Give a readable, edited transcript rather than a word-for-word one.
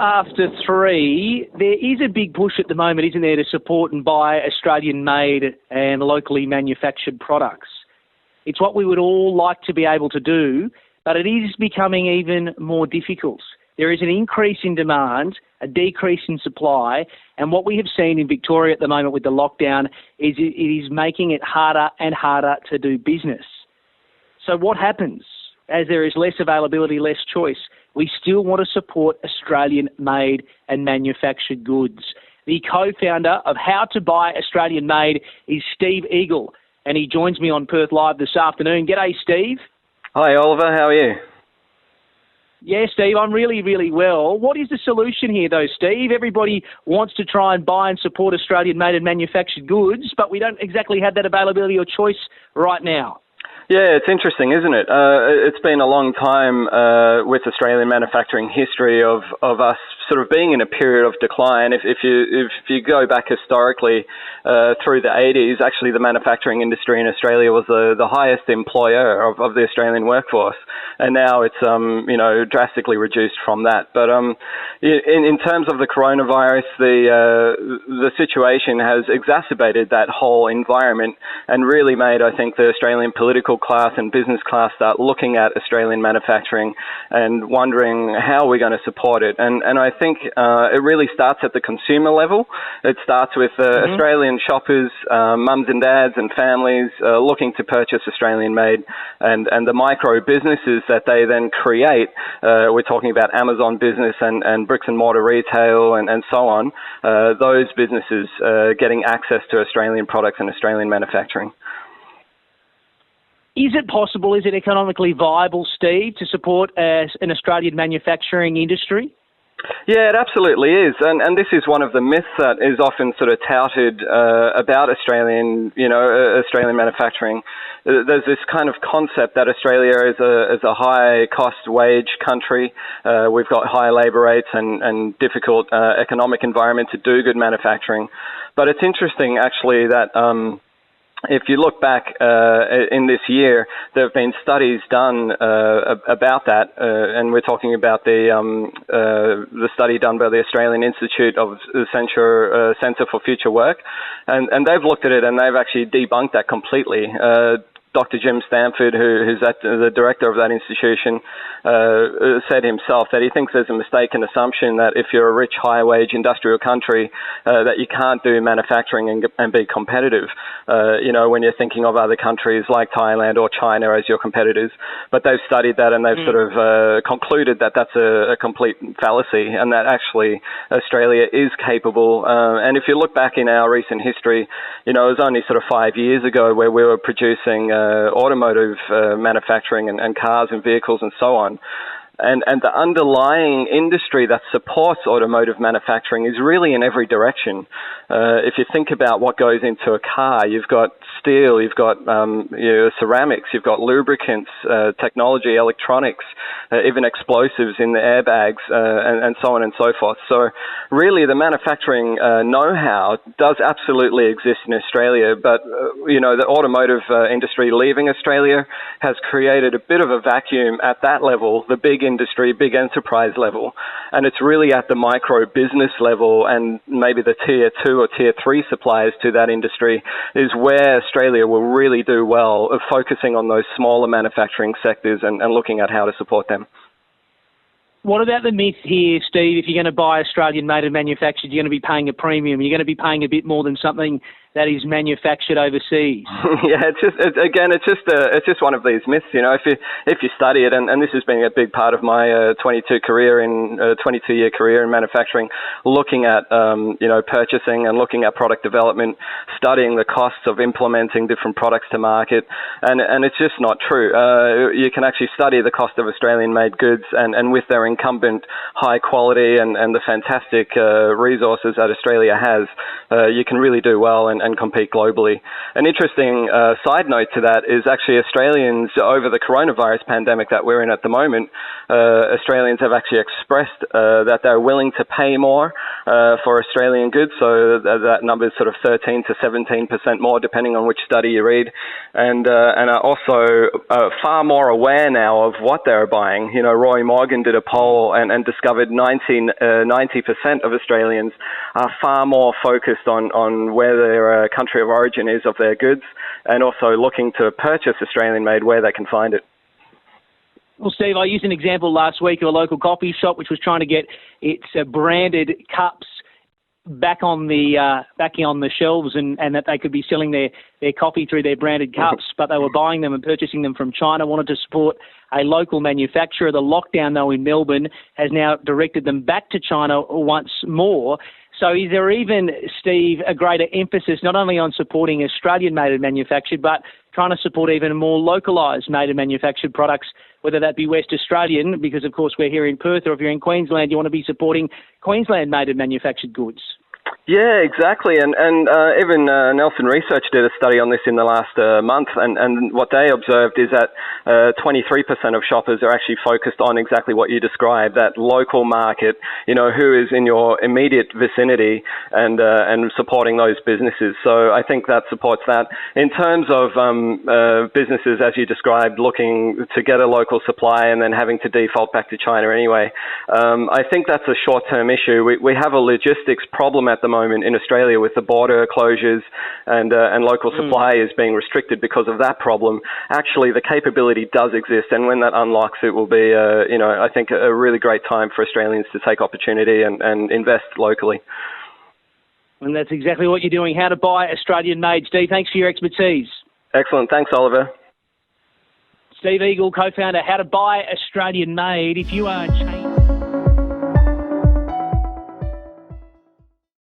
after 3. There is a big push at the moment, isn't there, to support and buy Australian-made and locally manufactured products. It's what we would all like to be able to do, but it is becoming even more difficult. There is an increase in demand, a decrease in supply, and what we have seen in Victoria at the moment with the lockdown is it is making it harder and harder to do business. So what happens? As there is less availability, less choice, we still want to support Australian-made and manufactured goods. The co-founder of How to Buy Australian-Made is Steve Eagle, and he joins me on Perth Live this afternoon. G'day, Steve. Hi, Oliver. How are you? Yeah, Steve, I'm really, really well. What is the solution here, though, Steve? Everybody wants to try and buy and support Australian-made and manufactured goods, but we don't exactly have that availability or choice right now. Yeah, it's interesting, isn't it? It's been a long time with Australian manufacturing history of us sort of being in a period of decline. If you go back historically through the 80s, actually the manufacturing industry in Australia was the highest employer of the Australian workforce, and now it's drastically reduced from that. But in terms of the coronavirus, the situation has exacerbated that whole environment and really made, I think, the Australian political class and business class start looking at Australian manufacturing and wondering how we're going to support it. And I think it really starts at the consumer level. It starts with Australian shoppers, mums and dads and families looking to purchase Australian-made, and the micro businesses that they then create. We're talking about Amazon business and bricks and mortar retail and so on. Those businesses getting access to Australian products and Australian manufacturing. Is it possible, is it economically viable, Steve, to support an Australian manufacturing industry? Yeah, it absolutely is, and this is one of the myths that is often sort of touted about Australian manufacturing. There's this kind of concept that Australia is a high cost wage country. We've got high labour rates and difficult economic environment to do good manufacturing. But it's interesting actually that if you look back in this year, there have been studies done about that, and we're talking about the study done by the Australian Institute of Centre for Future Work, and they've looked at it and they've actually debunked that completely. Dr. Jim Stanford, who's the director of that institution, said himself that he thinks there's a mistaken assumption that if you're a rich, high-wage industrial country, that you can't do manufacturing and be competitive. When you're thinking of other countries like Thailand or China as your competitors. But they've studied that and they've sort of concluded that that's a complete fallacy, and that actually Australia is capable. And if you look back in our recent history, it was only sort of 5 years ago where we were producing automotive manufacturing and cars and vehicles and so on. And the underlying industry that supports automotive manufacturing is really in every direction. If you think about what goes into a car, you've got steel, you've got ceramics, you've got lubricants, technology, electronics, even explosives in the airbags, and so on and so forth. So really the manufacturing know-how does absolutely exist in Australia, but the automotive industry leaving Australia has created a bit of a vacuum at that level, the big industry, big enterprise level, and it's really at the micro business level and maybe the tier 2 or tier 3 suppliers to that industry is where Australia will really do well of focusing on those smaller manufacturing sectors and looking at how to support them. What about the myth here, Steve? If you're going to buy Australian-made and manufactured, you're going to be paying a premium. You're going to be paying a bit more than something that is manufactured overseas. Yeah, it's just one of these myths. If you study it, and this has been a big part of my 22-year career in manufacturing, looking at purchasing and looking at product development, studying the costs of implementing different products to market, and it's just not true. You can actually study the cost of Australian-made goods, and with their incumbent high quality and the fantastic resources that Australia has, you can really do well and and compete globally. An interesting side note to that is actually Australians, over the coronavirus pandemic that we're in at the moment, Australians have actually expressed that they're willing to pay more for Australian goods. So that number is sort of 13 to 17% more, depending on which study you read, and are also far more aware now of what they're buying. You know, Roy Morgan did a poll and discovered 90% of Australians are far more focused on where their country of origin is of their goods, and also looking to purchase Australian-made where they can find it. Well, Steve, I used an example last week of a local coffee shop which was trying to get its branded cups back on the shelves, and that they could be selling their coffee through their branded cups, but they were buying them and purchasing them from China, wanted to support a local manufacturer. The lockdown, though, in Melbourne has now directed them back to China once more. So is there even, Steve, a greater emphasis not only on supporting Australian-made and manufactured, but trying to support even more localised made and manufactured products, whether that be West Australian, because, of course, we're here in Perth, or if you're in Queensland, you want to be supporting Queensland-made and manufactured goods? Yeah, exactly. And even Nelson Research did a study on this in the last month, and what they observed is that 23% of shoppers are actually focused on exactly what you described, that local market, you know, who is in your immediate vicinity, and supporting those businesses. So I think that supports that. In terms of businesses, as you described, looking to get a local supply and then having to default back to China anyway, I think that's a short-term issue. We have a logistics problem at the moment in Australia with the border closures and local supply is being restricted because of that problem. Actually, the capability does exist, and when that unlocks, it will be, I think, a really great time for Australians to take opportunity and invest locally. And that's exactly what you're doing. How to buy Australian-made. Steve, thanks for your expertise. Excellent. Thanks, Oliver. Steve Eagle, co-founder, How to Buy Australian-Made. If you are